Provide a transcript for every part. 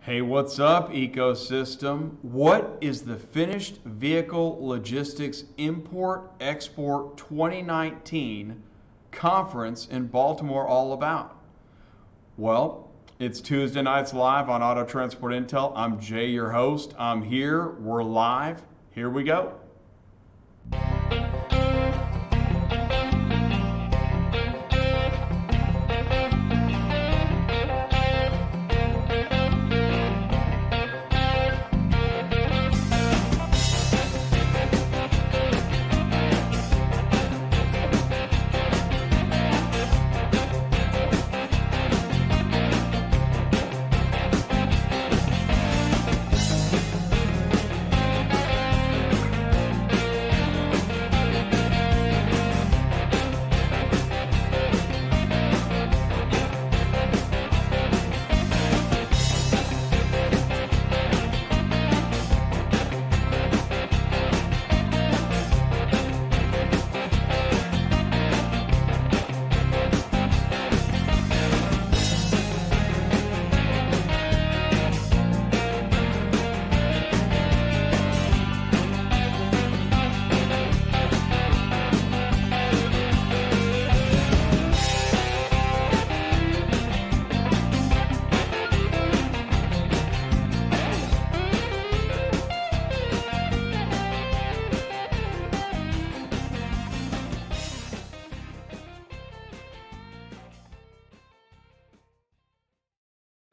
Hey, what's up, ecosystem? What is the Finished Vehicle Logistics Import-Export 2019 conference in Baltimore all about? Well, it's Tuesday nights live on Auto Transport Intel. I'm Jay, your host. I'm here. We're live. Here we go.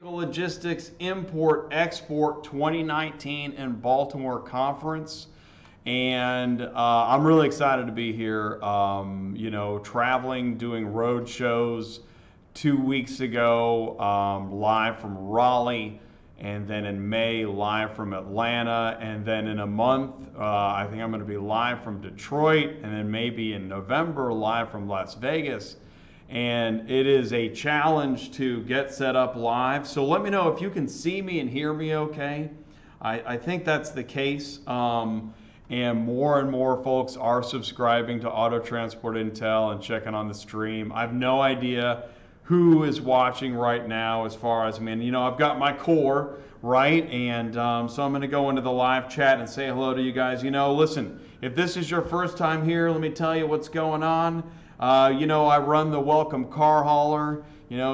Logistics Import-Export 2019 in Baltimore Conference. And I'm really excited to be here. Traveling, doing road shows 2 weeks ago, live from Raleigh, and then in May, live from Atlanta, and then in a month, I think I'm going to be live from Detroit, and then maybe in November, live from Las Vegas. And it is a challenge to get set up live. So let me know if you can see me and hear me okay. I think that's the case. And more folks are subscribing to Auto Transport Intel and checking on the stream. I have no idea who is watching right now as far as, I've got my core, right? And so I'm going to go into the live chat and say hello to you guys. Listen, if this is your first time here, let me tell you what's going on. I run the welcome car hauler,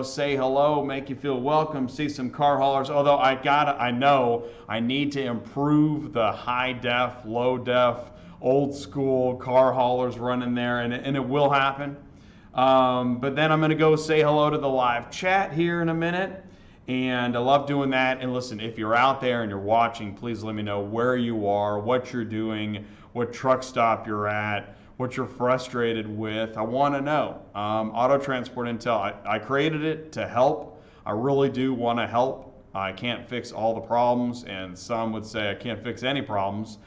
say hello, make you feel welcome, see some car haulers. Although I know I need to improve the high def, low def, old school car haulers running there, and it will happen. But then I'm going to go say hello to the live chat here in a minute. And I love doing that. And listen, if you're out there and you're watching, please let me know where you are, what you're doing, what truck stop you're at, what you're frustrated with. I want to know. Auto Transport Intel, I created it to help. I really do want to help. I can't fix all the problems, and some would say I can't fix any problems.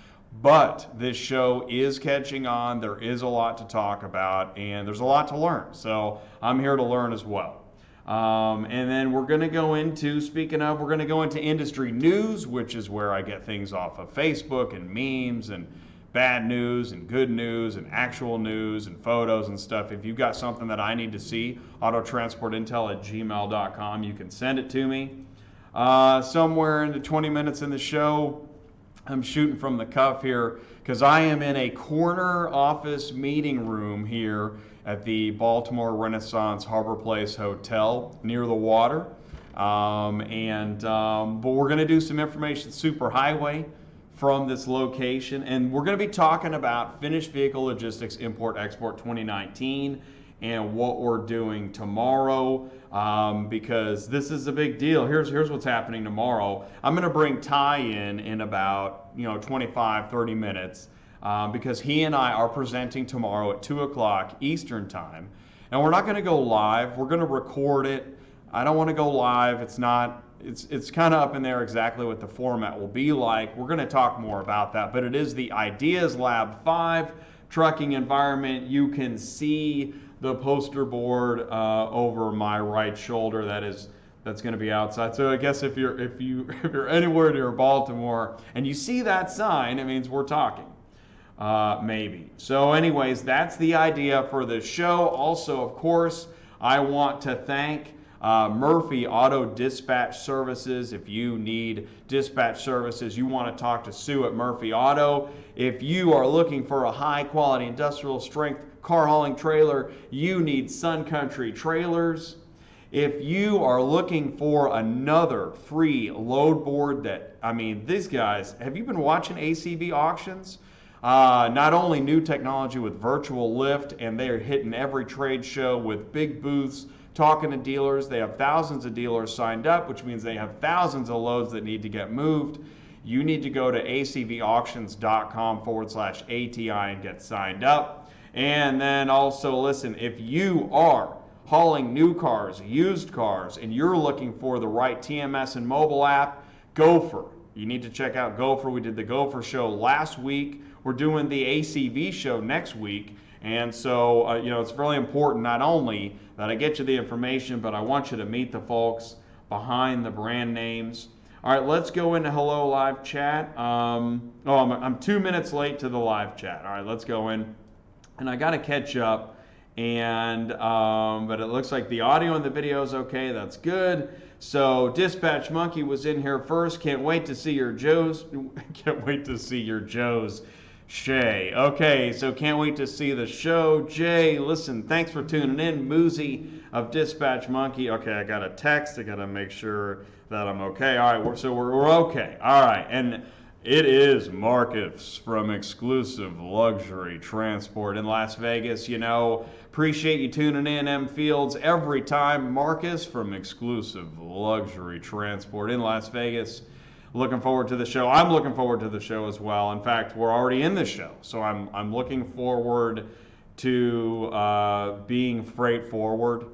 But this show is catching on. There is a lot to talk about, and there's a lot to learn. So I'm here to learn as well. And then we're going to go into, we're going to go into industry news, which is where I get things off of Facebook and memes and bad news and good news and actual news and photos and stuff. If you've got something that I need to see, autotransportintel@gmail.com, you can send it to me. Somewhere in the 20 minutes in the show, I'm shooting from the cuff here because I am in a corner office meeting room here at the Baltimore Renaissance Harbor Place Hotel near the water. But we're going to do some information superhighway from this location, and we're going to be talking about Finished Vehicle Logistics Import-Export 2019 and what we're doing tomorrow, because this is a big deal. Here's what's happening tomorrow. I'm going to bring Ty in about 25-30 minutes, because he and I are presenting tomorrow at 2 o'clock Eastern time, and we're not going to go live. We're going to record it. I don't want to go live. It's kind of up in there exactly what the format will be like. We're going to talk more about that, but it is the Ideas Lab 5 trucking environment. You can see the poster board over my right shoulder. That's going to be outside. So I guess if you're anywhere near Baltimore and you see that sign, it means we're talking. Maybe. So anyways, that's the idea for the show. Also, of course, I want to thank Murphy Auto Dispatch Services. If you need dispatch services, you want to talk to Sue at Murphy Auto. If you are looking for a high quality industrial strength car hauling trailer, you need Sun Country Trailers. If you are looking for another free load board that, I mean, these guys, have you been watching ACV auctions? Not only new technology with virtual lift, and they are hitting every trade show with big booths, talking to dealers. They have thousands of dealers signed up, which means they have thousands of loads that need to get moved. You need to go to acvauctions.com/ATI and get signed up. And then also, listen, if you are hauling new cars, used cars, and you're looking for the right TMS and mobile app, Gopher. You need to check out Gopher. We did the Gopher show last week. We're doing the ACV show next week. And so, it's really important not only that I get you the information, but I want you to meet the folks behind the brand names. All right, let's go into Hello Live Chat. I'm 2 minutes late to the live chat. All right, let's go in. And I got to catch up. And but it looks like the audio and the video is okay. That's good. So Dispatch Monkey was in here first. Can't wait to see your Joes. Can't wait to see your Joes. Shay. Okay, so can't wait to see the show. Jay, listen, thanks for tuning in. Moosey of Dispatch Monkey. Okay, I got a text. I got to make sure that I'm okay. All right, so we're okay. All right, and it is Marcus from Exclusive Luxury Transport in Las Vegas. Appreciate you tuning in, M. Fields, every time. Marcus from Exclusive Luxury Transport in Las Vegas. Looking forward to the show. I'm looking forward to the show as well. In fact, we're already in the show, so I'm looking forward to being freight forward.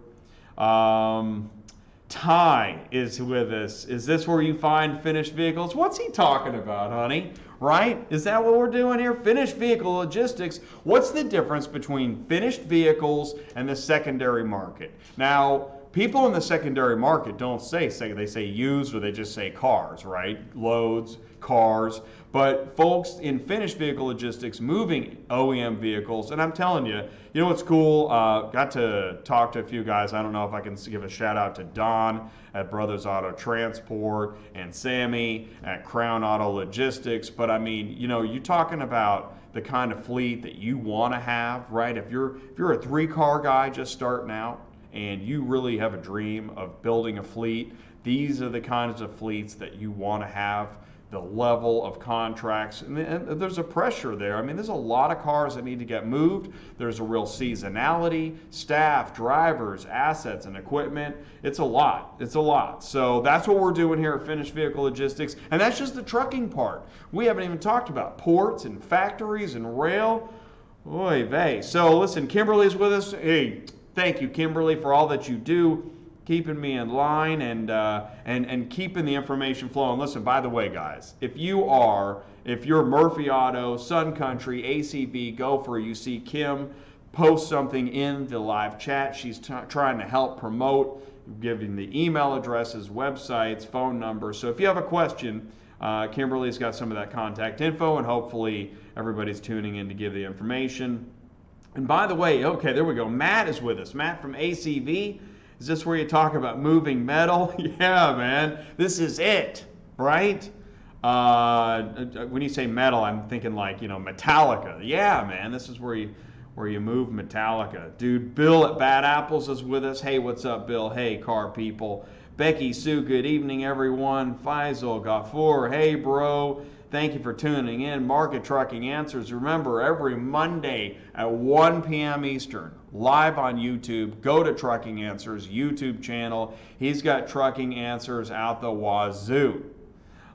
Ty is with us. Is this where you find finished vehicles? What's he talking about, honey? Right? Is that what we're doing here? Finished vehicle logistics. What's the difference between finished vehicles and the secondary market? Now, people in the secondary market don't say, they say used, or they just say cars, right? Loads, cars. But folks in finished vehicle logistics moving OEM vehicles, and I'm telling you, you know what's cool? Got to talk to a few guys. I don't know if I can give a shout out to Don at Brothers Auto Transport and Sammy at Crown Auto Logistics. But I mean, you're talking about the kind of fleet that you want to have, right? If you're a 3-car guy just starting out and you really have a dream of building a fleet, these are the kinds of fleets that you want to have. The level of contracts, and there's a pressure there. I mean, there's a lot of cars that need to get moved. There's a real seasonality, staff, drivers, assets, and equipment. It's a lot. It's a lot. So that's what we're doing here at Finished Vehicle Logistics, and that's just the trucking part. We haven't even talked about ports and factories and rail. Oy vey. So listen, Kimberly's with us. Hey, thank you, Kimberly, for all that you do, keeping me in line and keeping the information flowing. Listen, by the way, guys, if you're Murphy Auto, Sun Country, ACV, Gopher, you see Kim post something in the live chat. She's trying to help promote, giving the email addresses, websites, phone numbers. So if you have a question, Kimberly's got some of that contact info, and hopefully everybody's tuning in to give the information. And by the way, okay, there we go. Matt is with us. Matt from ACV. Is this where you talk about moving metal? Yeah, man. This is it, right? When you say metal, I'm thinking like, Metallica. Yeah, man. This is where you move Metallica. Dude, Bill at Bad Apples is with us. Hey, what's up, Bill? Hey, car people. Becky, Sue, good evening, everyone. Faisal, Ghafoor, hey, bro. Thank you for tuning in. Market Trucking Answers. Remember, every Monday at 1 p.m. Eastern, live on YouTube. Go to Trucking Answers YouTube channel. He's got Trucking Answers out the wazoo.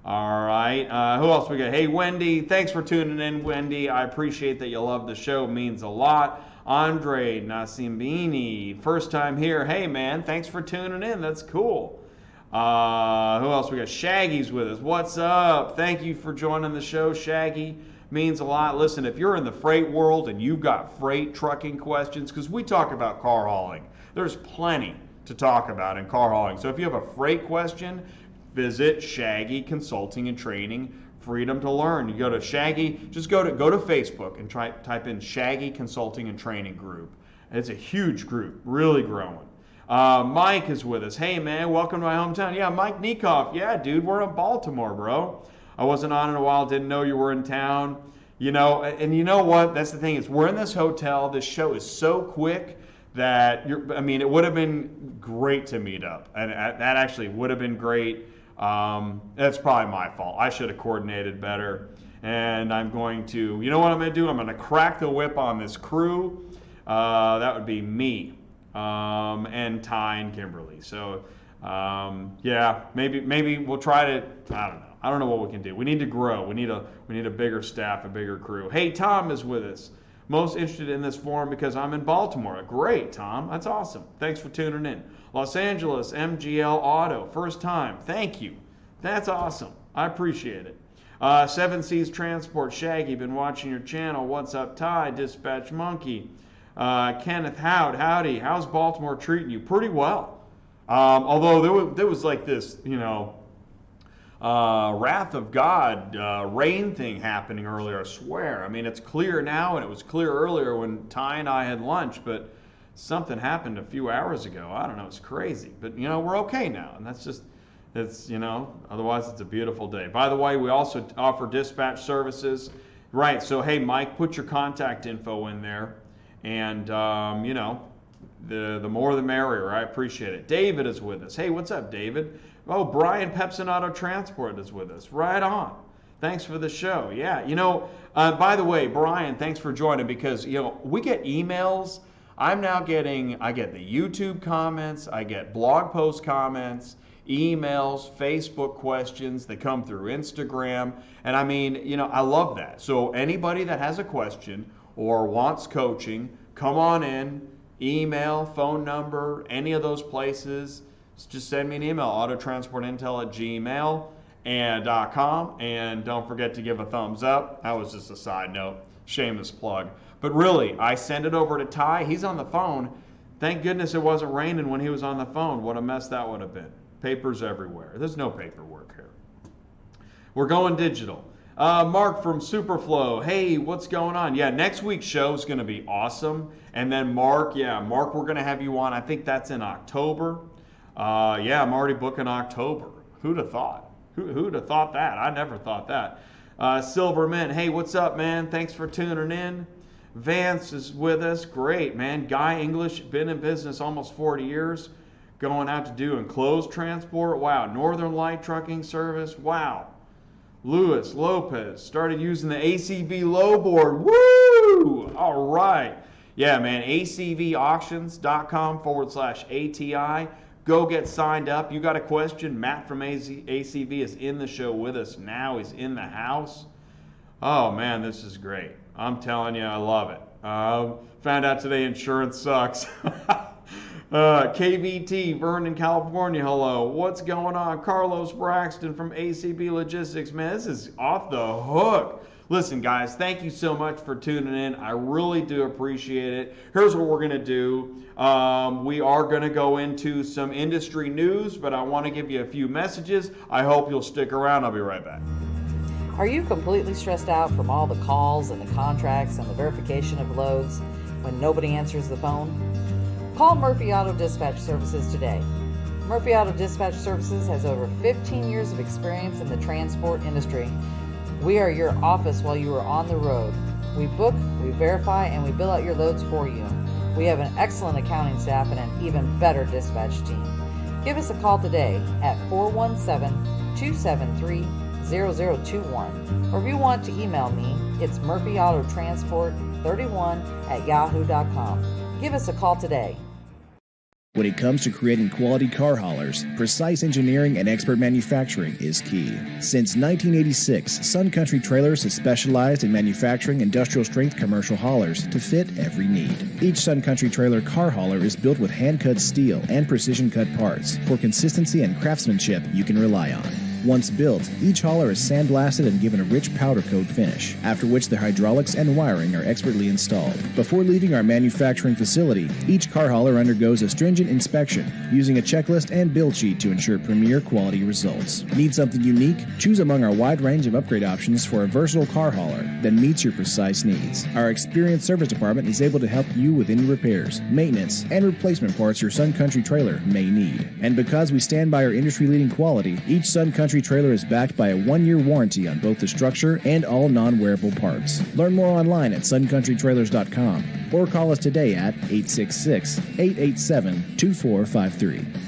All right. Who else we got? Hey, Wendy. Thanks for tuning in, Wendy. I appreciate that you love the show. It means a lot. Andre Nasimbini, first time here. Hey, man. Thanks for tuning in. That's cool. Who else we got? Shaggy's with us. What's up? Thank you for joining the show, Shaggy. Means a lot. Listen, if you're in the freight world and you've got freight trucking questions, because we talk about car hauling, there's plenty to talk about in car hauling. So if you have a freight question, visit Shaggy Consulting and Training, Freedom to Learn. You go to Shaggy, just go to Facebook and type in Shaggy Consulting and Training Group. It's a huge group, really growing. Mike is with us. Hey, man, welcome to my hometown. Yeah, Mike Niekoff. Yeah, dude, we're in Baltimore, bro. I wasn't on in a while, didn't know you were in town. You know, and you know what? That's the thing is we're in this hotel. This show is so quick that, it would have been great to meet up. And that actually would have been great. That's probably my fault. I should have coordinated better. And I'm going to, you know what I'm going to do? I'm going to crack the whip on this crew. That would be me. And Ty and Kimberly. So, yeah, maybe we'll try to, I don't know. I don't know what we can do. We need to grow. We need a bigger staff, a bigger crew. Hey, Tom is with us. Most interested in this forum because I'm in Baltimore. Great, Tom. That's awesome. Thanks for tuning in. Los Angeles, MGL Auto. First time. Thank you. That's awesome. I appreciate it. Seven Seas Transport. Shaggy, been watching your channel. What's up, Ty? Dispatch Monkey. Kenneth Howd, howdy. How's Baltimore treating you? Pretty well. Although there was like this, wrath of God rain thing happening earlier, I swear. I mean, it's clear now, and it was clear earlier when Ty and I had lunch, but something happened a few hours ago. I don't know, it's crazy. But, we're okay now, and otherwise it's a beautiful day. By the way, we also offer dispatch services. Right, so hey, Mike, put your contact info in there. And, the more the merrier. I appreciate it. David is with us. Hey, what's up, David? Oh, Brian Pepsin Auto Transport is with us. Right on. Thanks for the show. Yeah, by the way, Brian, thanks for joining because, we get emails. I get the YouTube comments. I get blog post comments, emails, Facebook questions that come through Instagram. And I love that. So anybody that has a question or wants coaching, come on in, email, phone number, any of those places. Just send me an email, autotransportintel@gmail.com, and don't forget to give a thumbs up. That was just a side note, shameless plug. But really, I send it over to Ty. He's on the phone. Thank goodness it wasn't raining when he was on the phone. What a mess that would have been. Papers everywhere. There's no paperwork here. We're going digital. Mark from Superflow. Hey, what's going on? Yeah, next week's show is going to be awesome. And then Mark, we're going to have you on. I think that's in October. I'm already booking October. Who'd have thought? Who'd have thought that? I never thought that. Silverman, hey, what's up, man? Thanks for tuning in. Vance is with us. Great, man. Guy English, been in business almost 40 years. Going out to do enclosed transport. Wow. Northern Light Trucking Service. Wow. Luis Lopez started using the ACV lowboard. Woo! All right. Yeah, man. ACVauctions.com/ATI. Go get signed up. You got a question? Matt from ACV is in the show with us now. He's in the house. Oh, man, this is great. I'm telling you, I love it. Found out today insurance sucks. KVT, Vernon, California, hello. What's going on? Carlos Braxton from ACB Logistics. Man, this is off the hook. Listen, guys, thank you so much for tuning in. I really do appreciate it. Here's what we're going to do. We are going to go into some industry news, but I want to give you a few messages. I hope you'll stick around. I'll be right back. Are you completely stressed out from all the calls and the contracts and the verification of loads when nobody answers the phone? Call Murphy Auto Dispatch Services today. Murphy Auto Dispatch Services has over 15 years of experience in the transport industry. We are your office while you are on the road. We book, we verify, and we bill out your loads for you. We have an excellent accounting staff and an even better dispatch team. Give us a call today at 417-273-0021. Or if you want to email me, it's murphyautotransport31@yahoo.com. Give us a call today. When it comes to creating quality car haulers, precise engineering and expert manufacturing is key. Since 1986, Sun Country Trailers has specialized in manufacturing industrial-strength commercial haulers to fit every need. Each Sun Country Trailer car hauler is built with hand-cut steel and precision-cut parts for consistency and craftsmanship you can rely on. Once built, each hauler is sandblasted and given a rich powder coat finish, after which the hydraulics and wiring are expertly installed. Before leaving our manufacturing facility, each car hauler undergoes a stringent inspection, using a checklist and build sheet to ensure premier quality results. Need something unique? Choose among our wide range of upgrade options for a versatile car hauler that meets your precise needs. Our experienced service department is able to help you with any repairs, maintenance, and replacement parts your Sun Country trailer may need. And because we stand by our industry-leading quality, each Sun Country trailer is backed by a 1-year warranty on both the structure and all non-wearable parts. Learn more online at suncountrytrailers.com or call us today at 866-887-2453.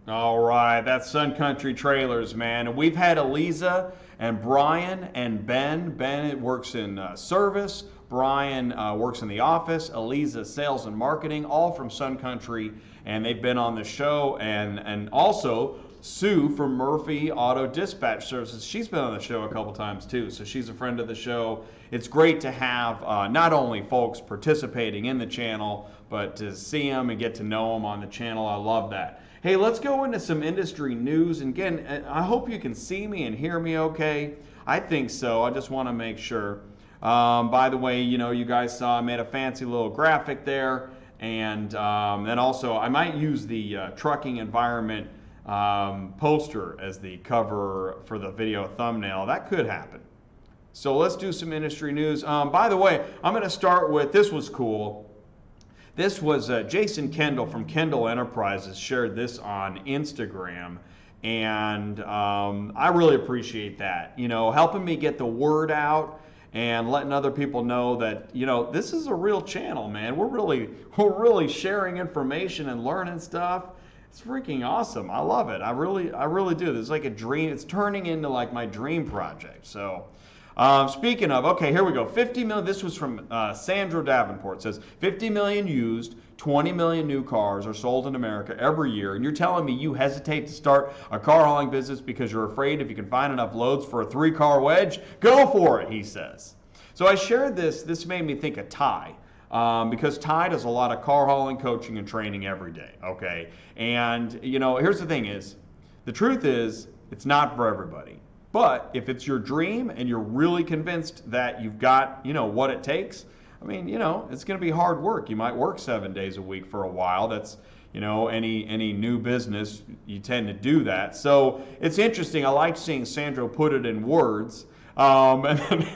All right, that's Sun Country Trailers, man. And we've had Eliza and Brian and Ben. Ben works in service. Brian works in the office. Eliza, sales and marketing, all from Sun Country. And they've been on the show. And also Sue from Murphy Auto Dispatch Services. She's been on the show a couple times too. So she's a friend of the show. It's great to have not only folks participating in the channel, but to see them and get to know them on the channel. I love that. Hey, let's go into some industry news. And again, I hope you can see me and hear me okay. I think so. I just want to make sure. By the way, you guys saw I made a fancy little graphic there. And then also, I might use the trucking environment poster as the cover for the video thumbnail. That could happen. So let's do some industry news. By the way, I'm going to start with, this was cool. This was Jason Kendall from Kendall Enterprises shared this on Instagram, and I really appreciate that. Helping me get the word out and letting other people know that this is a real channel, man. We're really sharing information and learning stuff. It's freaking awesome. I love it. I really do. This is like a dream. It's turning into like my dream project. So. Speaking of, okay, here we go. 50 million. This was from Sandra Davenport. It says 50 million used, 20 million new cars are sold in America every year. And you're telling me you hesitate to start a car hauling business because you're afraid if you can find enough loads for a 3-car wedge? Go for it, he says. So I shared this. This made me think of Ty. Because Ty does a lot of car hauling, coaching, and training every day. Okay. And, here's the thing is, the truth is, it's not for everybody. But if it's your dream and you're really convinced that you've got, what it takes, I mean, it's going to be hard work. You might work 7 days a week for a while. That's, any new business, you tend to do that. So it's interesting. I like seeing Sandro put it in words. And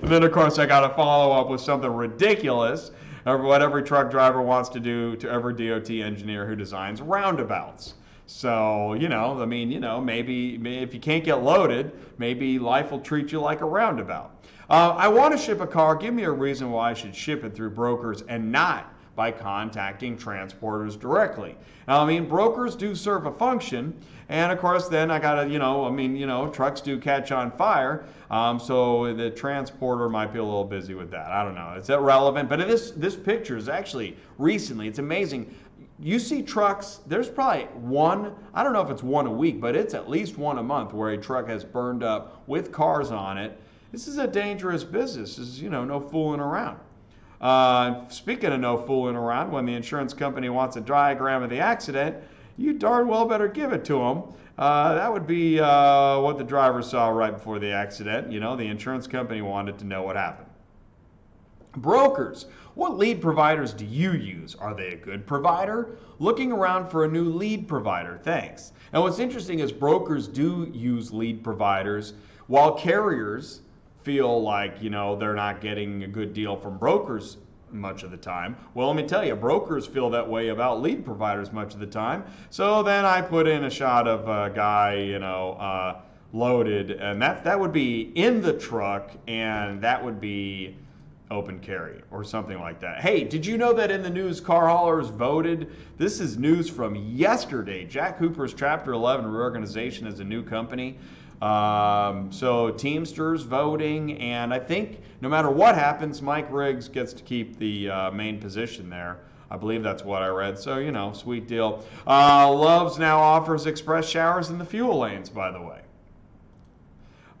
then, of course, I got to follow up with something ridiculous, what every truck driver wants to do to every DOT engineer who designs roundabouts. So, maybe if you can't get loaded, maybe life will treat you like a roundabout. I want to ship a car. Give me a reason why I should ship it through brokers and not by contacting transporters directly. Now, brokers do serve a function. And of course, then I got to, trucks do catch on fire. So the transporter might be a little busy with that. I don't know. It's irrelevant. But this picture is actually recently, it's amazing. You see trucks, there's probably one, I don't know if it's one a week, but it's at least one a month where a truck has burned up with cars on it. This is a dangerous business. This is, no fooling around. Speaking of no fooling around, when the insurance company wants a diagram of the accident, you darn well better give it to them. That would be what the driver saw right before the accident. The insurance company wanted to know what happened. Brokers. What lead providers do you use? Are they a good provider? Looking around for a new lead provider. Thanks. And what's interesting is brokers do use lead providers while carriers feel like, they're not getting a good deal from brokers much of the time. Well, let me tell you, brokers feel that way about lead providers much of the time. So then I put in a shot of a guy, loaded, and that would be in the truck, and that would be open carry or something like that. Hey, did you know that in the news, car haulers voted? This is news from yesterday. Jack Hooper's Chapter 11 reorganization is a new company. So Teamsters voting, and I think no matter what happens, Mike Riggs gets to keep the main position there. I believe that's what I read. So, sweet deal. Love's now offers express showers in the fuel lanes, by the way.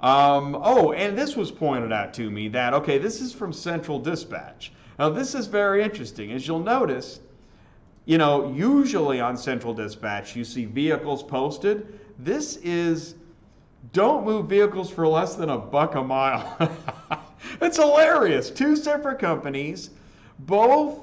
And this was pointed out to me that, okay, this is from Central Dispatch. Now, this is very interesting. As you'll notice, usually on Central Dispatch, you see vehicles posted. This is don't move vehicles for less than $1 a mile. It's hilarious. Two separate companies, both,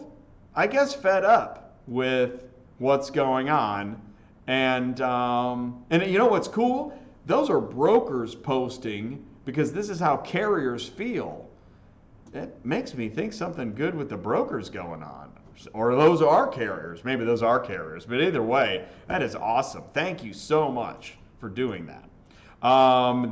I guess, fed up with what's going on. And you know what's cool? Those are brokers posting because this is how carriers feel. It makes me think something good with the brokers going on. Or those are carriers. Maybe those are carriers. But either way, that is awesome. Thank you so much for doing that.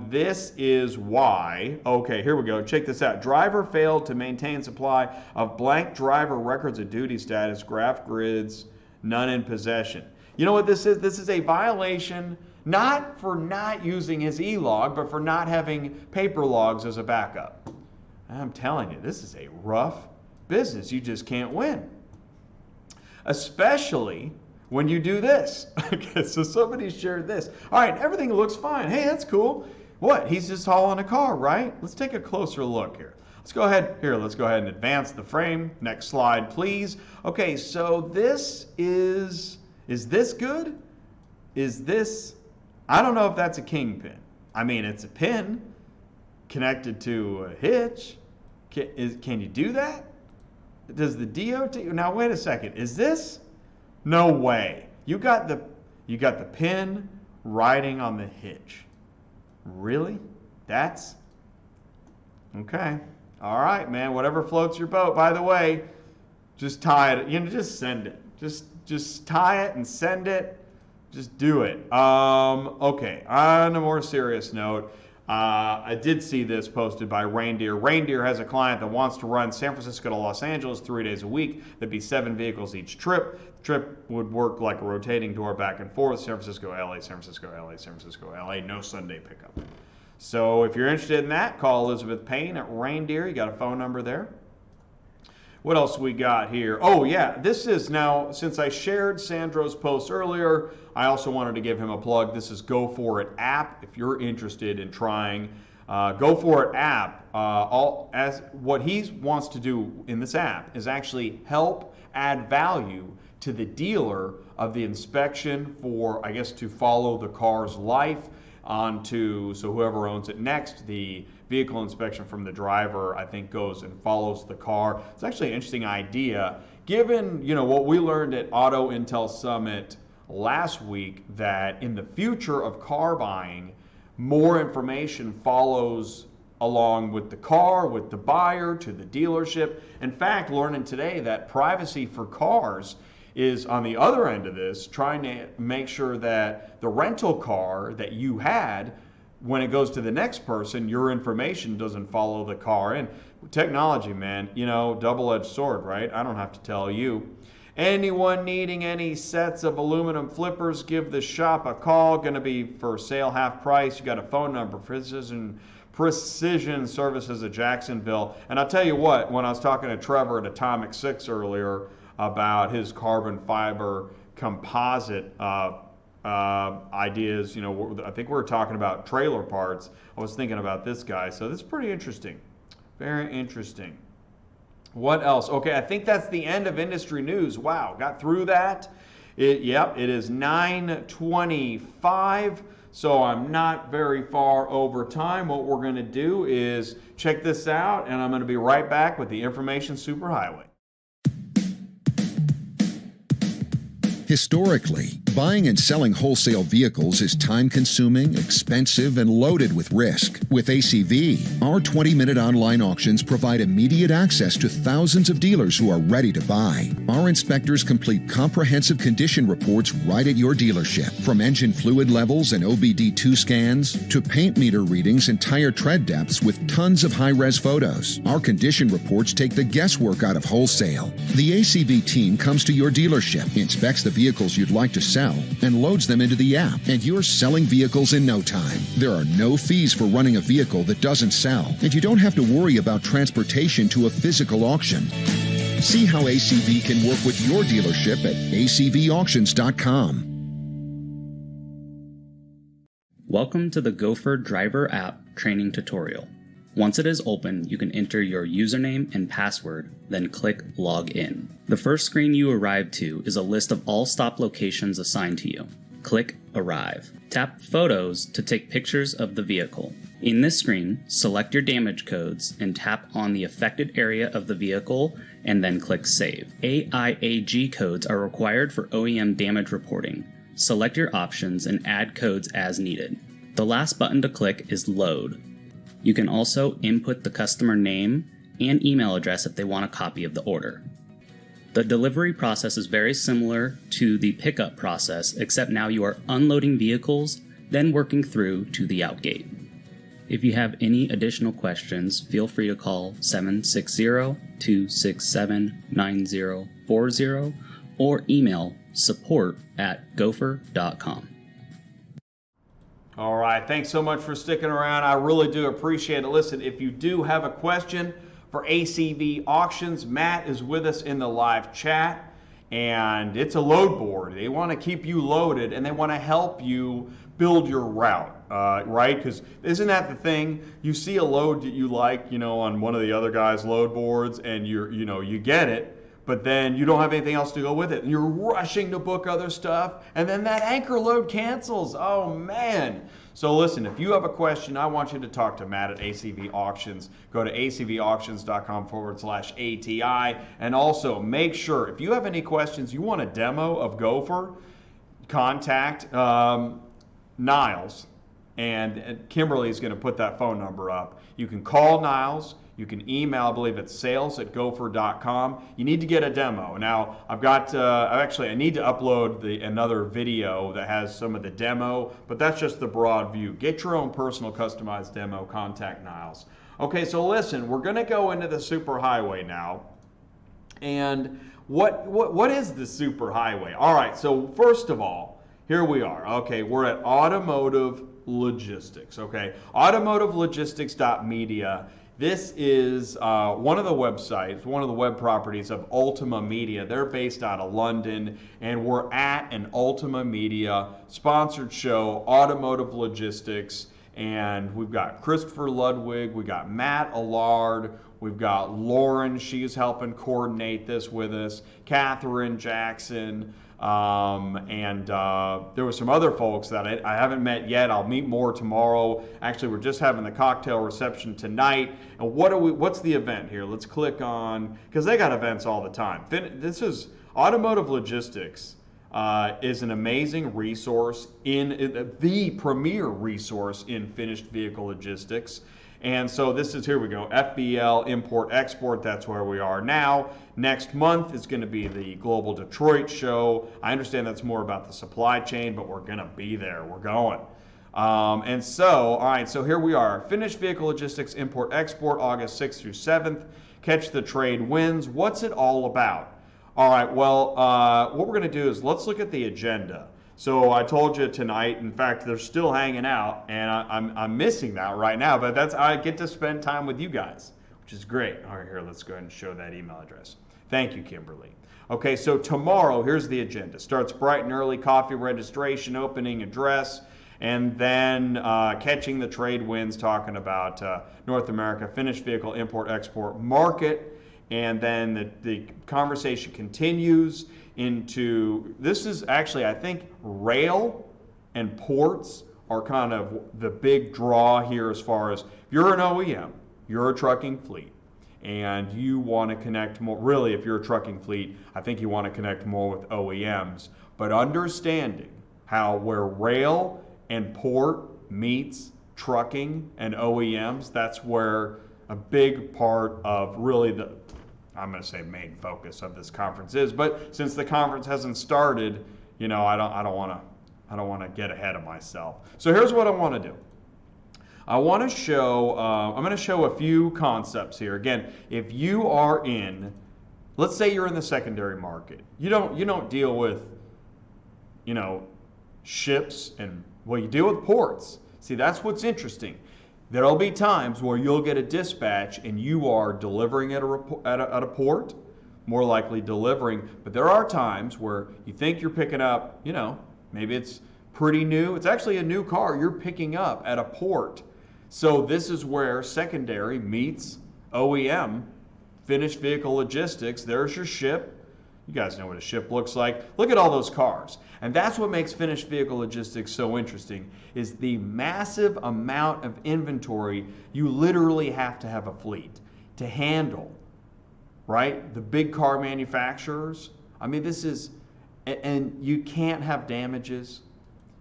This is why, okay, here we go. Check this out. Driver failed to maintain supply of blank driver records of duty status, graph grids, none in possession. You know what this is? This is a violation, not for not using his e-log, but for not having paper logs as a backup. I'm telling you, this is a rough business. You just can't win. Especially when you do this. Okay, so somebody shared this. All right, everything looks fine. Hey, that's cool. What? He's just hauling a car, right? Let's take a closer look here. Let's go ahead and advance the frame. Next slide, please. Okay, so this is this good? Is this, I don't know if that's a kingpin. I mean, it's a pin connected to a hitch. Can you do that? Does the DOT, now wait a second, is this? No way. You got the pin riding on the hitch. Really? That's okay. All right, man. Whatever floats your boat. By the way, just tie it. Just send it. Just tie it and send it. Just do it. Okay. On a more serious note, I did see this posted by Reindeer. Reindeer has a client that wants to run San Francisco to Los Angeles 3 days a week. That'd be 7 vehicles each trip. The trip would work like a rotating door back and forth. San Francisco, LA, San Francisco, LA, San Francisco, LA. No Sunday pickup. So if you're interested in that, call Elizabeth Payne at Reindeer. You got a phone number there. What else we got here? Oh yeah, this is now, since I shared Sandro's post earlier, I also wanted to give him a plug. This is Go For It app. If you're interested in trying Go For It app, what he wants to do in this app is actually help add value to the dealer of the inspection for, I guess, to follow the car's life onto, so whoever owns it next, the vehicle inspection from the driver, I think, goes and follows the car. It's actually an interesting idea, given what we learned at Auto Intel Summit last week, that in the future of car buying, more information follows along with the car, with the buyer, to the dealership. In fact, learning today that privacy for cars is on the other end of this, trying to make sure that the rental car that you had, when it goes to the next person, your information doesn't follow the car. And technology, man, double-edged sword, right? I don't have to tell you. Anyone needing any sets of aluminum flippers, give the shop a call. Going to be for sale half price. You got a phone number, Precision Services of Jacksonville. And I'll tell you what, when I was talking to Trevor at Atomic 6 earlier about his carbon fiber composite ideas, I think we were talking about trailer parts. I was thinking about this guy, so this is pretty interesting. Very interesting. What else? Okay, I think that's the end of industry news. Wow, got through that. It is 9:25, so I'm not very far over time. What we're going to do is check this out, and I'm going to be right back with the Information Superhighway. Historically, buying and selling wholesale vehicles is time-consuming, expensive, and loaded with risk. With ACV, our 20-minute online auctions provide immediate access to thousands of dealers who are ready to buy. Our inspectors complete comprehensive condition reports right at your dealership, from engine fluid levels and OBD2 scans to paint meter readings and tire tread depths with tons of high-res photos. Our condition reports take the guesswork out of wholesale. The ACV team comes to your dealership, inspects the vehicles you'd like to sell, and loads them into the app, and you're selling vehicles in no time. There are no fees for running a vehicle that doesn't sell, and you don't have to worry about transportation to a physical auction. See how ACV can work with your dealership at acvauctions.com. Welcome to the Gopher Driver app training tutorial. Once it is open, you can enter your username and password, then click Log In. The first screen you arrive to is a list of all stop locations assigned to you. Click Arrive. Tap Photos to take pictures of the vehicle. In this screen, select your damage codes and tap on the affected area of the vehicle and then click Save. AIAG codes are required for OEM damage reporting. Select your options and add codes as needed. The last button to click is Load. You can also input the customer name and email address if they want a copy of the order. The delivery process is very similar to the pickup process, except now you are unloading vehicles, then working through to the outgate. If you have any additional questions, feel free to call 760-267-9040 or email support@gopher.com. All right, thanks so much for sticking around. I really do appreciate it. Listen, if you do have a question for ACV Auctions, Matt is with us in the live chat, and it's a load board. They want to keep you loaded, and they want to help you build your route, right? Because isn't that the thing? You see a load that you like, on one of the other guys' load boards, and you get it, but then you don't have anything else to go with it. And you're rushing to book other stuff, and then that anchor load cancels. Oh, man. So listen, if you have a question, I want you to talk to Matt at ACV Auctions. Go to acvauctions.com/ATI. And also make sure, if you have any questions, you want a demo of Gopher, contact Niles. And Kimberly is going to put that phone number up. You can call Niles. You can email, I believe it's sales@gopher.com. You need to get a demo. Now, I've got, I need to upload another video that has some of the demo, but that's just the broad view. Get your own personal customized demo, contact Niles. Okay, so listen, we're going to go into the superhighway now. And what is the superhighway? All right, so first of all, here we are. Okay, we're at Automotive Logistics. Okay, automotivelogistics.media. This is one of the websites, one of the web properties of Ultima Media. They're based out of London, and we're at an Ultima Media sponsored show, Automotive Logistics, and we've got Christopher Ludwig, we've got Matt Allard, we've got Lauren, she's helping coordinate this with us, Catherine Jackson, and there were some other folks that I haven't met yet. I'll meet more tomorrow. Actually, we're just having the cocktail reception tonight. And what's the event here? Let's click on, because they got events all the time. This is Automotive Logistics. Is an amazing resource, the premier resource in finished vehicle logistics. And so this is, here we go, FBL, import, export, that's where we are now. Next month is going to be the Global Detroit show. I understand that's more about the supply chain, but we're going to be there. We're going. And so, all right, so here we are. Finished vehicle logistics, import, export, August 6th through 7th. Catch the trade wins. What's it all about? All right, well, what we're going to do is let's look at the agenda. So I told you tonight, in fact, they're still hanging out, and I'm missing that right now, but I get to spend time with you guys, which is great. All right, here, let's go ahead and show that email address. Thank you, Kimberly. Okay, so tomorrow, here's the agenda. Starts bright and early, coffee registration, opening address, and then catching the trade winds, talking about North America, finished vehicle, import, export market, and then the conversation continues into, this is actually, I think, rail and ports are kind of the big draw here as far as, if you're an OEM, you're a trucking fleet, and you want to connect more, really, if you're a trucking fleet, I think you want to connect more with OEMs, but understanding where rail and port meets trucking and OEMs, that's where a big part of really I'm going to say main focus of this conference is, but since the conference hasn't started, I don't want to get ahead of myself. So here's what I want to do. I want to show, I'm going to show a few concepts here. Again, if you are let's say you're in the secondary market, you don't deal with, ships and, well, you deal with ports. See, that's what's interesting. There'll be times where you'll get a dispatch and you are delivering at a port, more likely delivering, but there are times where you think you're picking up, maybe it's pretty new. It's actually a new car you're picking up at a port. So this is where secondary meets OEM, finished vehicle logistics. There's your ship. You guys know what a ship looks like. Look at all those cars. And that's what makes finished vehicle logistics so interesting, is the massive amount of inventory you literally have to have a fleet to handle, right? The big car manufacturers. I mean, this is, and you can't have damages.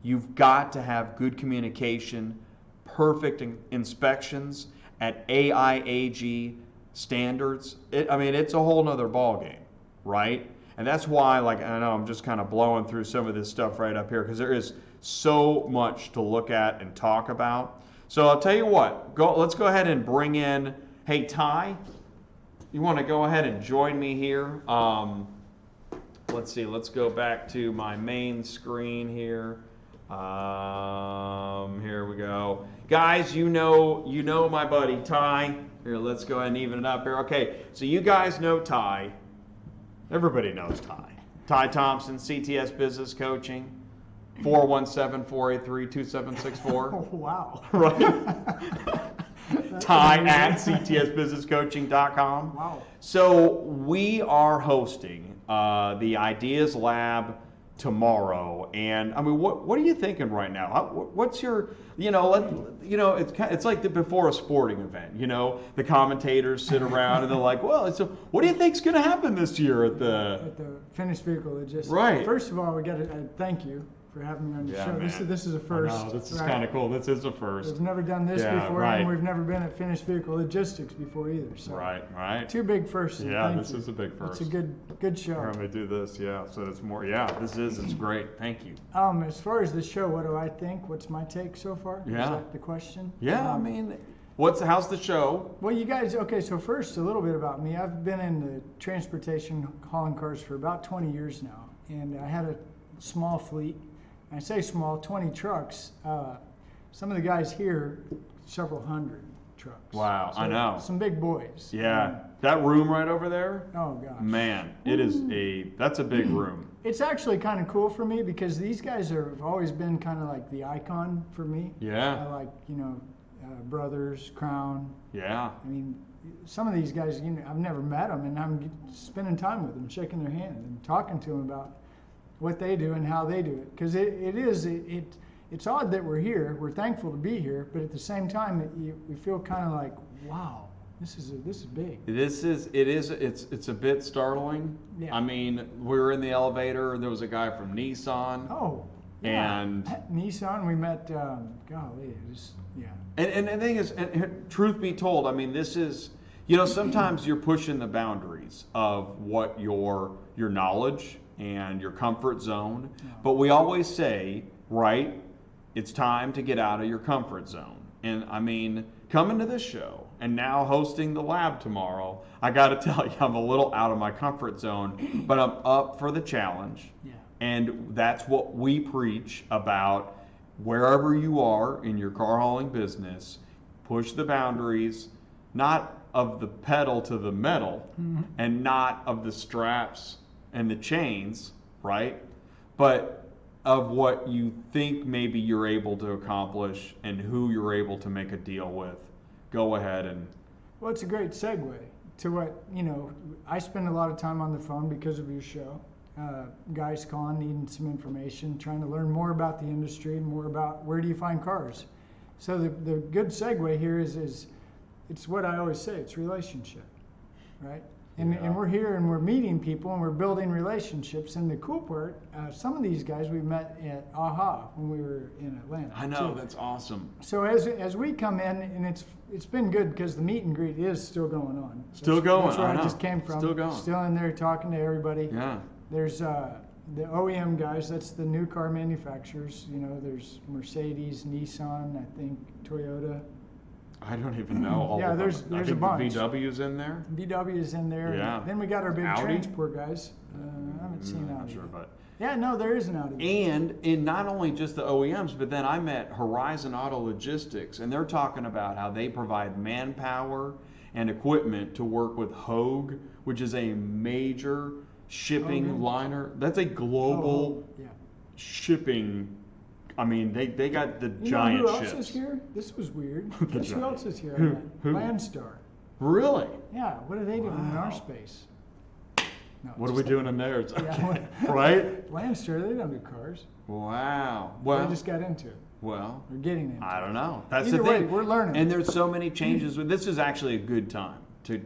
You've got to have good communication, perfect inspections at AIAG standards. I mean, it's a whole nother ballgame, right? And that's why, like, I know I'm just kind of blowing through some of this stuff right up here because there is so much to look at and talk about. So I'll tell you what, let's go ahead and bring in, hey, Ty, you want to go ahead and join me here? Let's see, let's go back to my main screen here. Here we go. Guys, you know my buddy Ty. Here, let's go ahead and even it up here. Okay, so you guys know Ty. Everybody knows Ty. Ty Thompson, CTS Business Coaching, 417-483-2764. Oh, wow. Right? Ty at ctsbusinesscoaching.com. Wow. So we are hosting the Ideas Lab tomorrow, and I mean, what are you thinking right now? What's your, it's like before a sporting event. The commentators sit around and they're like, well, so what do you think's going to happen this year at the finished vehicle logistics? Right. First of all, we got to thank you for having me on the show. Man. This is a first. I know, this is right? kind of cool. This is a first. We've never done this before, right. and we've never been at finished vehicle logistics before either. So Right. two big firsts. Yeah, this is a big first. It's a good show. Here, I'm gonna do this. Yeah, so it's more. Yeah, it's great. Thank you. As far as the show, what do I think? What's my take so far? Yeah. Is that the question? Yeah, I mean, how's the show? Well, you guys, okay, so first a little bit about me. I've been in the transportation hauling cars for about 20 years now, and I had a small fleet. I say small, 20 trucks. Some of the guys here, several hundred trucks. Wow, So I know. Some big boys. Yeah, that room right over there, Oh, gosh. man, that's a big room. It's actually kind of cool for me because these guys have always been kind of like the icon for me. Yeah. I like, Brothers, Crown. Yeah. I mean, some of these guys, I've never met them, and I'm spending time with them, shaking their hand and talking to them about what they do and how they do it. Because it's odd that we're here. We're thankful to be here, but at the same time, we feel kind of like, wow, this is big. It's a bit startling. Yeah. I mean, we were in the elevator. There was a guy from Nissan. Oh, yeah. And Nissan, we met. And the thing is, and truth be told, I mean, this is, sometimes you're pushing the boundaries of what your knowledge and your comfort zone. But we always say, right, it's time to get out of your comfort zone. And I mean, coming to this show and now hosting the lab tomorrow, I got to tell you, I'm a little out of my comfort zone, but I'm up for the challenge. Yeah. And that's what we preach about. Wherever you are in your car hauling business, push the boundaries, not of the pedal to the metal, and not of the straps and the chains, right? But of what you think maybe you're able to accomplish and who you're able to make a deal with. Go ahead and... Well, it's a great segue to what, I spend a lot of time on the phone because of your show. Guys calling, needing some information, trying to learn more about the industry, more about where do you find cars. So the good segue here is it's what I always say, it's relationship, right? And we're here and we're meeting people and we're building relationships. And the cool part, some of these guys we met at AHA when we were in Atlanta. I know, that's awesome. So as we come in, and it's been good because the meet and greet is still going on. Still going, That's where I know. I just came from. Still going. Still in there talking to everybody. Yeah. There's the OEM guys, that's the new car manufacturers. There's Mercedes, Nissan, I think Toyota. I don't even know all Yeah, of them. there's I think a bunch. The VW's in there. VW is in there. Yeah. Then we got our big Audi? transport guys. I haven't seen I'm not Audi. sure, but... Yeah, no, there is an Audi. And in not only just the OEMs, but then I met Horizon Auto Logistics, and they're talking about how they provide manpower and equipment to work with Hogue, which is a major shipping Hogue? liner. That's a global Yeah. shipping I mean, they got the You giant know who ships. else is here? This was weird. The Guess who giant. else is here? Who? Landstar. Really? Yeah, what are they doing in Wow. our space? No, What are just we doing in theirs? Yeah. Right? Landstar, they don't do cars. Wow. They Well, just got into it. well, They're getting into I it. don't know. That's Either the way, thing. we're learning. And there's so many changes. This is actually a good time to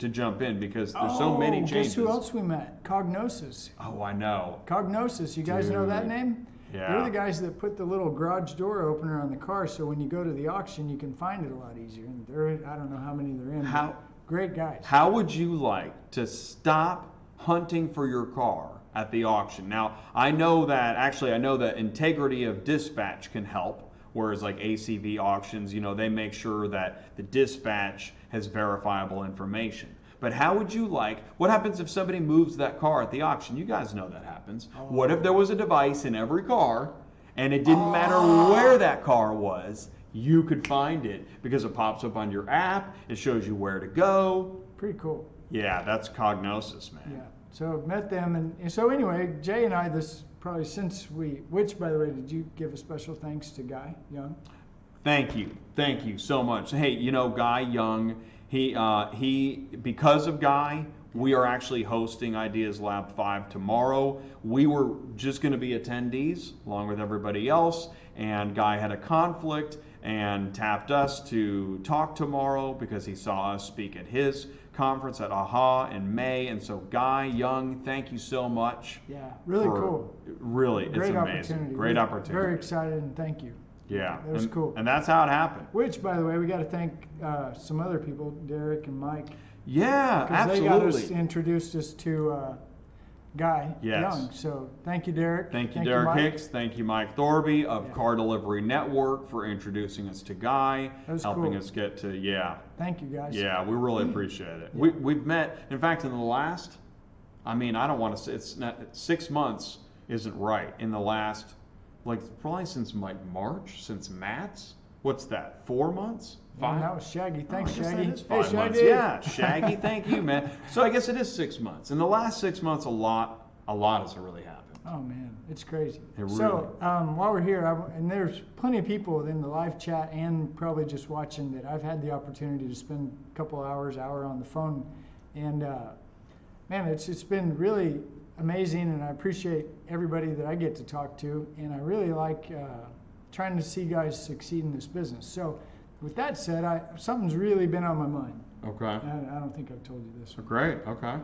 jump in because there's so many changes. Guess who else we met? Cognosis. Oh, I know. Cognosis, you guys know that Dude. name? Yeah. They're the guys that put the little garage door opener on the car so when you go to the auction, you can find it a lot easier. And I don't know how many they're in. but How- Great guys. How would you like to stop hunting for your car at the auction? Now, I know that integrity of dispatch can help, whereas like ACV auctions, they make sure that the dispatch has verifiable information. But how would you what happens if somebody moves that car at the auction? You guys know that happens. What if there was a device in every car and it didn't matter where that car was, you could find it because it pops up on your app, it shows you where to go. Pretty cool. Yeah, that's Cognosis, man. Yeah. So met them, and so anyway, Jay and I, this probably which by the way, did you give a special thanks to Guy Young? Thank you so much. Hey, Guy Young, he because of Guy, we are actually hosting Ideas Lab 5 tomorrow. We were just going to be attendees along with everybody else, and Guy had a conflict and tapped us to talk tomorrow because he saw us speak at his conference at AHA in May. And so Guy Young, thank you so much. Yeah, really cool. Really, Great it's amazing. opportunity. Great opportunity. Very excited, and thank you. Yeah, That was cool. And that's how it happened. Which, by the way, we got to thank some other people, Derek and Mike. Yeah, Because they got us, absolutely. introduced us to Guy Yes. Young. So thank you, Derek. Thank you, Derek Mike. Hicks. Thank you, Mike Thorby of Yeah. Car Delivery Network for introducing us to Guy, That was helping cool. us get to, Thank you, guys. yeah, we really appreciate it. We've met, in fact, in the last, I don't want to say, it's not, 6 months isn't right. In the last, probably since March, since Matt's, what's that, 4 months? And that was Shaggy. Thanks, I guess Shaggy. That is 5 months. Shaggy. Yeah, Shaggy, thank you, man. So I guess it is 6 months. In the last 6 months, a lot has really happened. Oh man, it's crazy. It So while we're here, and there's plenty of people in the live chat and probably just watching that I've had the opportunity to spend a couple hour on the phone, and man, it's been really amazing, and I appreciate everybody that I get to talk to, and I really like trying to see guys succeed in this business. So with that said, something's really been on my mind. Okay. I don't think I've told you this one. Great. Okay.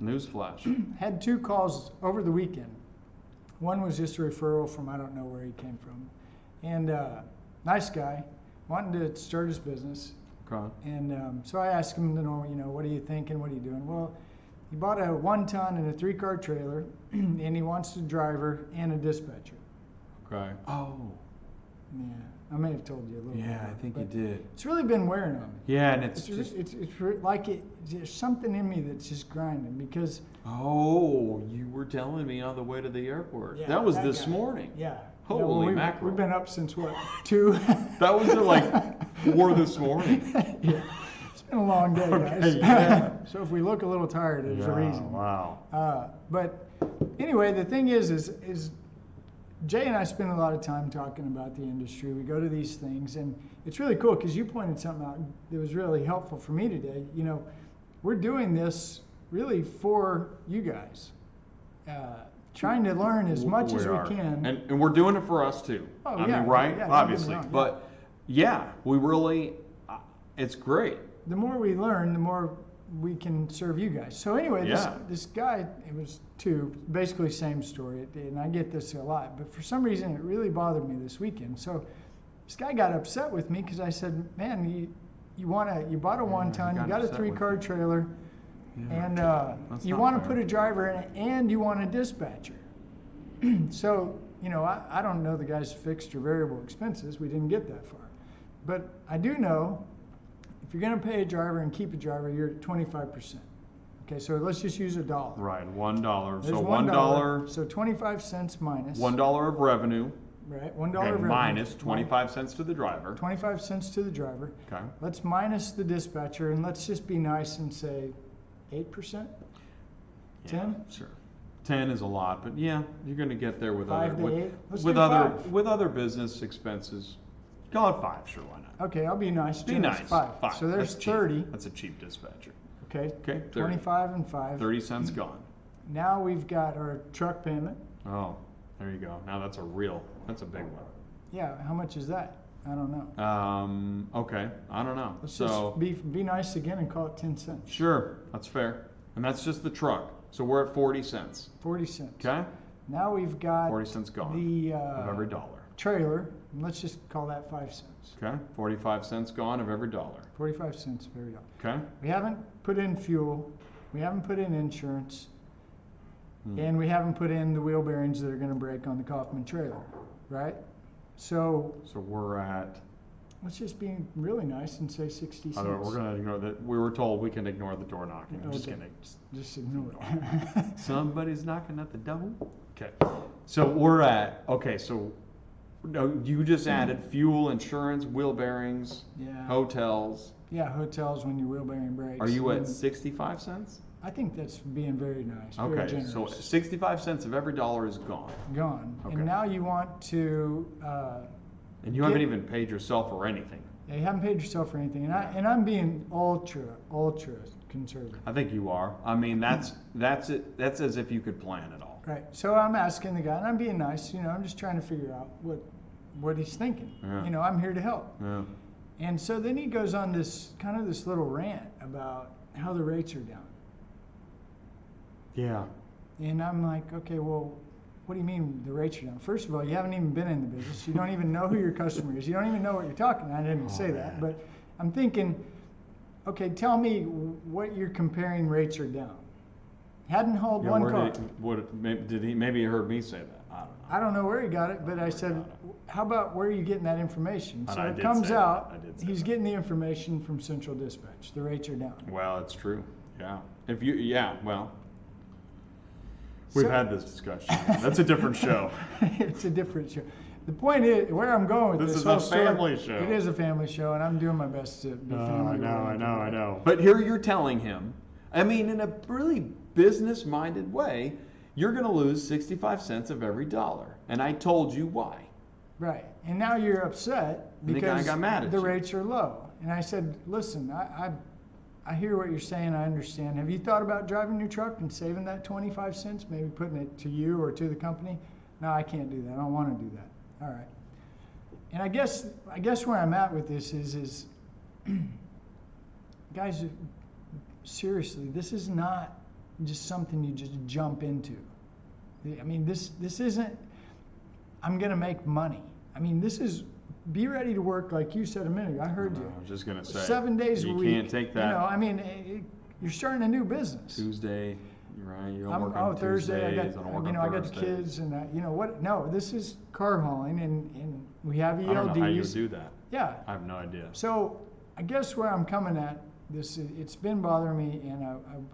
Newsflash. Had 2 calls over the weekend. One was just a referral from I don't know where he came from, and nice guy, wanting to start his business. Okay. And so I asked him to know, what are you thinking? What are you doing? Well, he bought a 1-ton and a 3-car trailer, and he wants a driver and a dispatcher. Okay. Oh. Yeah, I may have told you a little bit. Yeah, I think you but did. It's really been wearing on me. Yeah, and it's It's just. like there's something in me that's just grinding because. Oh, you were telling me on the way to the airport. Yeah, that was that this guy. morning. Yeah. Holy we've, mackerel. We've been up since what, 2? That was at 4 this morning. Yeah. It's been a long day, guys. Okay, yeah. So if we look a little tired, there's a reason. Wow. But anyway, the thing is Jay and I spend a lot of time talking about the industry. We go to these things, and it's really cool because you pointed something out that was really helpful for me today. We're doing this really for you guys, trying to learn as much as we can. And we're doing it for us too. Oh, I yeah, mean, right? yeah, don't get me Obviously. wrong, yeah. But yeah, we really, it's great. The more we learn, the more we can serve you guys. So anyway, Yeah. this guy, it was 2, basically same story, and I get this a lot, but for some reason it really bothered me this weekend. So this guy got upset with me because I said, man, you bought a 1-ton, you got a upset with 3-car trailer, and you not want to fair. put a driver in it, and you want a dispatcher. So, I don't know the guy's fixed or variable expenses. We didn't get that far. But I do know if you're going to pay a driver and keep a driver, you're at 25%. Okay, so let's just use $1. Right, $1. There's So $1. So 25 cents minus. $1 of revenue. Right, $1 Okay, of revenue. minus 25 cents to the driver. 25 cents to the driver. Okay. Let's minus the dispatcher, and let's just be nice and say 8%? 10? Sure. 10 is a lot, but yeah, you're going to get there with 5 other to 8? Let's with do other 5. with other business expenses. Call it 5, sure, why not? Okay, I'll be nice. Be generous, nice. 5. 5. So there's That's cheap. 30. That's a cheap dispatcher. Okay. Okay, 30. 25 and 5. 30 cents gone. Now we've got our truck payment. Oh, there you go. Now that's a big one. Yeah, how much is that? I don't know. Okay, I don't know. Let's So just be nice again and call it 10 cents. sure, that's fair. And that's just the truck. So we're at 40 cents. 40 cents. Okay? Now we've got 40 cents gone the of every dollar. trailer. And let's just call that 5 cents. Okay? 45 cents gone of every dollar. 45 cents of every dollar. Okay? We haven't put in fuel. We haven't put in insurance. And we haven't put in the wheel bearings that are going to break on the Kaufman trailer, right? So So we're at let's just be really nice and say 60 cents. we're going to ignore that. We were told we can ignore the door knocking. I'm just Okay. kidding. Just ignore it. Somebody's knocking at the door. Okay. So we're at, okay, so no, you just added fuel, insurance, wheel bearings, Yeah. hotels. Yeah, hotels when your wheel bearing breaks. Are you at And 65 cents? I think that's being very nice, very Okay, generous. so 65 cents of every dollar is gone. Gone. Okay. And now you want to, And you haven't even paid yourself or anything. you haven't paid yourself for anything. And I'm being ultra conservative. I think you are. I mean, that's it. That's as if you could plan it all. Right. So I'm asking the guy, and I'm being nice. I'm just trying to figure out what he's thinking. Yeah. I'm here to help. Yeah. And so then he goes on this little rant about how the rates are down. Yeah. And I'm like, okay, well, what do you mean the rates are down? First of all, you haven't even been in the business. You don't even know who your customer is. You don't even know what you're talking. I didn't say that, but I'm thinking, okay, tell me what you're comparing rates are down. Hadn't hauled Yeah, one where car. maybe he heard me say that. I don't know. I don't know where he got it, but I said, how about where are you getting that information? And So I it did comes say that. out, I did say he's that. getting the information from Central Dispatch. The rates are down. Well, it's true. Yeah. We've So- had this discussion. That's a different show. It's a different show. The point is, where I'm going with This this is whole a story, family show. It is a family show, and I'm doing my best to be family oriented. I know. But here you're telling him, I mean, in a really business-minded way, you're going to lose 65 cents of every dollar. And I told you why. Right. And now you're upset And the guy because got mad at the you. rates are low. And I said, listen, I hear what you're saying. I understand. Have you thought about driving your truck and saving that 25 cents, maybe putting it to you or to the company? No, I can't do that. I don't want to do that. All right. And I guess where I'm at with this is guys, seriously, this is not just something you just jump into. I mean, this isn't, I'm going to make money. I mean, this is, be ready to work like you said a minute ago. I heard you. I was just going to say. 7 days a week. You can't take that. I mean, you're starting a new business. Tuesday, right? You don't work on Thursday. Tuesdays. I don't work on I got the Thursdays. kids, and what? No, this is car hauling, and we have ELDs. I don't know how you would do that. Yeah. I have no idea. So I guess where I'm coming at this, it's been bothering me, and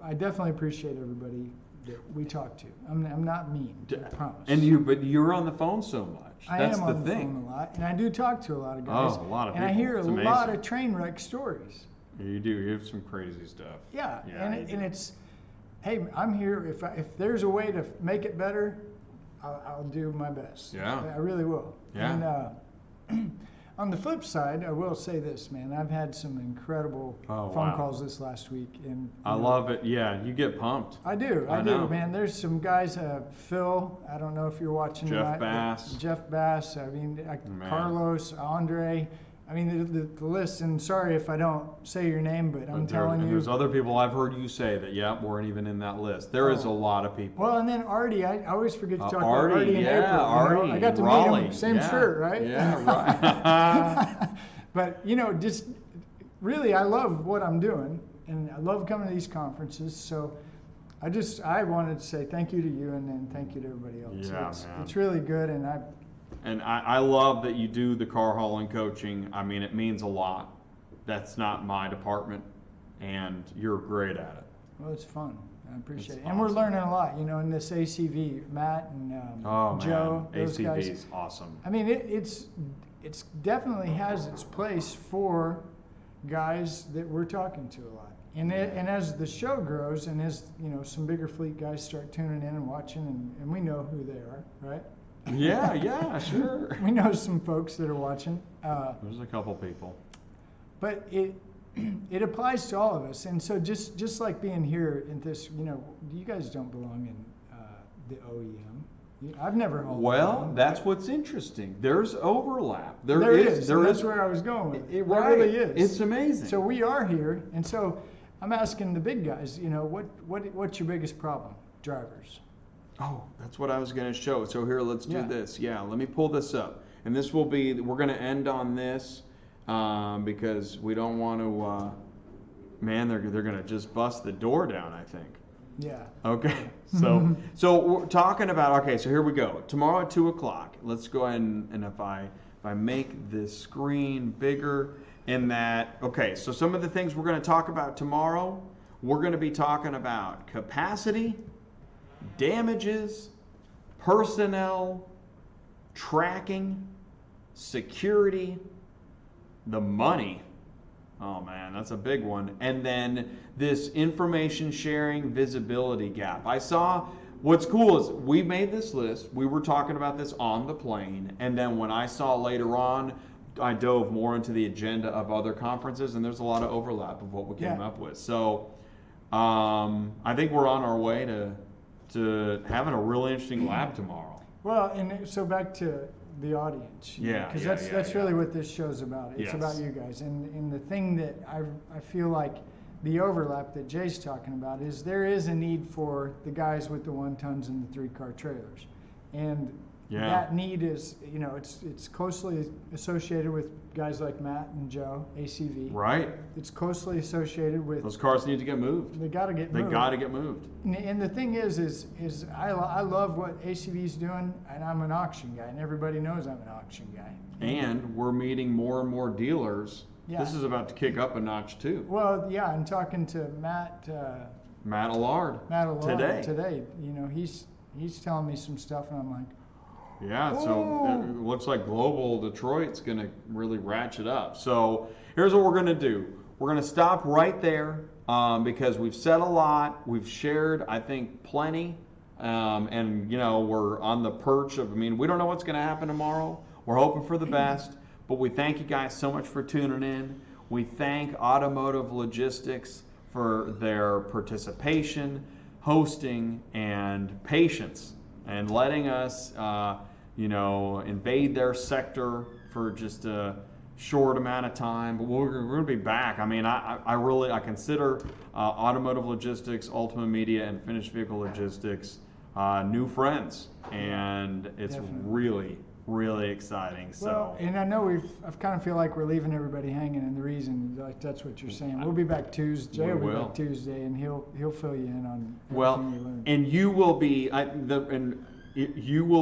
I definitely appreciate everybody that we talk to. I'm not mean, I promise. But you're on the phone so much. That's I am the on the thing. phone a lot, and I do talk to a lot of guys. Oh, a lot of and I people. hear It's a lot amazing. of train wreck stories. You do. You have some crazy stuff. Yeah, Yeah, and you do. it's, hey, I'm here. If there's a way to make it better, I'll do my best. Yeah. I really will. Yeah. And on the flip side, I will say this, man. I've had some incredible phone wow. calls this last week, and I love it. Yeah, you get pumped. I do, I know. man. There's some guys, Phil. I don't know if you're watching Jeff tonight. Bass. Jeff Bass. I mean, Man. Carlos, Andre. I mean, the list. And sorry if I don't say your name, but I'm telling you. There's other people I've heard you say that, weren't even in that list. There is a lot of people. Well, and then Artie, I always forget to talk about Artie, Artie in April. Artie, I got to meet Raleigh, him, same yeah. shirt, right? Yeah, right. But just really, I love what I'm doing, and I love coming to these conferences. So I wanted to say thank you to you, and then thank you to everybody else. Yeah, it's, man. it's really good, and I love that you do the car hauling coaching. I mean, it means a lot. That's not my department, and you're great at it. well, it's fun. I appreciate It's it, and we're awesome. learning a lot. In this ACV, Matt and Joe, man, those ACV guys. is awesome. I mean, it's definitely has its place for guys that we're talking to a lot. And as the show grows, and as some bigger fleet guys start tuning in and watching, and we know who they are, right? Yeah, sure. We know some folks that are watching. There's a couple people. But it applies to all of us, and so just like being here in this, you guys don't belong in the OEM. I've never hauled. Well, that's what's interesting. There's overlap. There is. That's where I was going with it. Right. There really is. It's amazing. So we are here, and so I'm asking the big guys. What's your biggest problem, drivers? Oh, that's what I was going to show. So here, let's do Yeah. this. Yeah, let me pull this up, and this will be. We're going to end on this because we don't want to. Man, they're going to just bust the door down, I think. Yeah. Okay, so we're talking about, okay, so here we go. Tomorrow at 2 o'clock, let's go ahead and if I make this screen bigger in that, okay, so some of the things we're going to talk about tomorrow, we're going to be talking about capacity, damages, personnel, tracking, security, the money. Oh man, that's a big one. And then this information sharing visibility gap. I saw, what's cool is we made this list. We were talking about this on the plane. And then when I saw later on, I dove more into the agenda of other conferences, and there's a lot of overlap of what we came up with. So I think we're on our way to having a really interesting lab tomorrow. Well, and so back to the audience, because that's really what this show's about. It's about you guys, and the thing that I feel like the overlap that Jay's talking about is there is a need for the guys with the 1 tons and the 3-car trailers, and that need is it's closely associated with guys like Matt and Joe, ACV. Right. It's closely associated with those cars need to get moved. They got to get moved. They got to get moved. And the thing is I love what ACV's doing, and I'm an auction guy, and everybody knows I'm an auction guy. And we're meeting more and more dealers. Yeah. This is about to kick up a notch too. Well, yeah, I'm talking to Matt Allard today. He's telling me some stuff, and I'm like, yeah, so it looks like Global Detroit's going to really ratchet up. So here's what we're going to do. We're going to stop right there because we've said a lot. We've shared, I think, plenty. And, we're on the perch of, we don't know what's going to happen tomorrow. We're hoping for the best. But we thank you guys so much for tuning in. We thank Automotive Logistics for their participation, hosting, and patience, and letting us invade their sector for just a short amount of time, but we're going to be back. I consider Automotive Logistics, Ultima Media, and Finished Vehicle Logistics new friends, and it's really, really exciting. So, well, and I know I kind of feel like we're leaving everybody hanging, and the reason, like that's what you're saying. We'll be back Tuesday. Jay will be back Tuesday, and he'll fill you in on everything you learned. And you will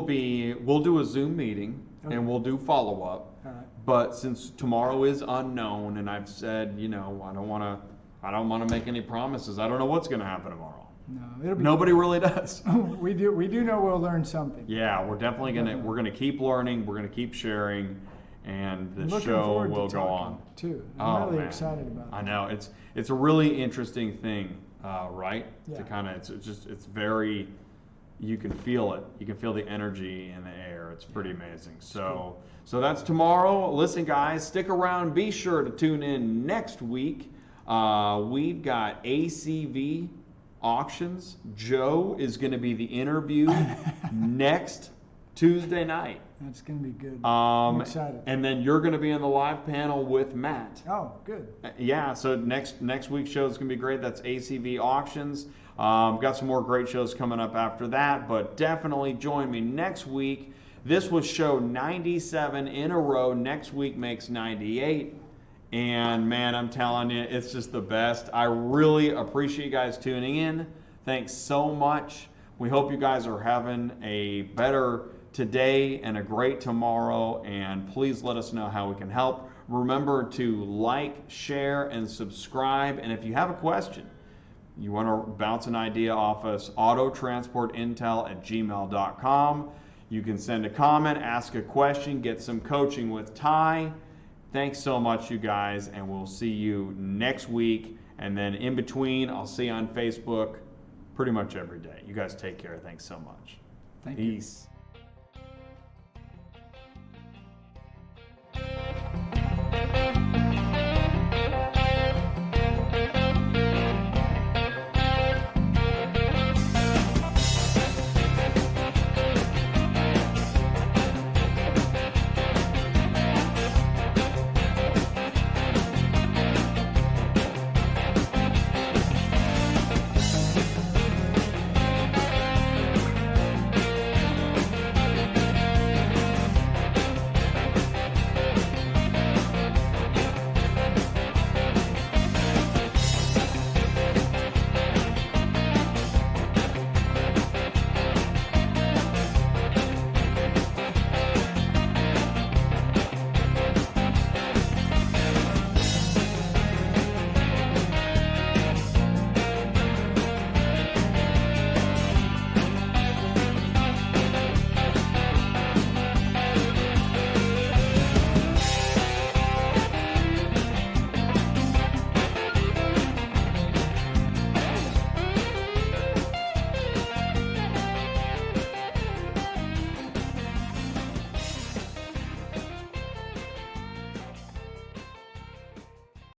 be we'll do a Zoom meeting, and we'll do follow-up. All right. But since tomorrow is unknown, and I've said, I don't want to make any promises. I don't know what's going to happen tomorrow. No, nobody really does. We do know we'll learn something. Yeah, we're definitely we're gonna keep learning. We're gonna keep sharing, and the show will go on too. I'm really excited about it. I know it's a really interesting thing, right? Yeah. To kind of it's very. You can feel it. You can feel the energy in the air. It's pretty amazing. So that's tomorrow. Listen, guys, stick around. Be sure to tune in next week. We've got ACV auctions. Joe is going to be the interview next Tuesday night. That's going to be good. I'm excited. And then you're going to be on the live panel with Matt. Oh, good. Yeah, so next week's show is going to be great. That's ACV auctions. Got some more great shows coming up after that, but definitely join me next week. This was show 97 in a row. Next week makes 98. And man, I'm telling you, it's just the best. I really appreciate you guys tuning in. Thanks so much. We hope you guys are having a better today and a great tomorrow. And please let us know how we can help. Remember to like, share, and subscribe. And if you have a question, you want to bounce an idea off us, autotransportintel@gmail.com. You can send a comment, ask a question, get some coaching with Ty. Thanks so much, you guys, and we'll see you next week And then in between, I'll see you on Facebook pretty much every day. You guys take care. Thanks so much. Thank you. Peace.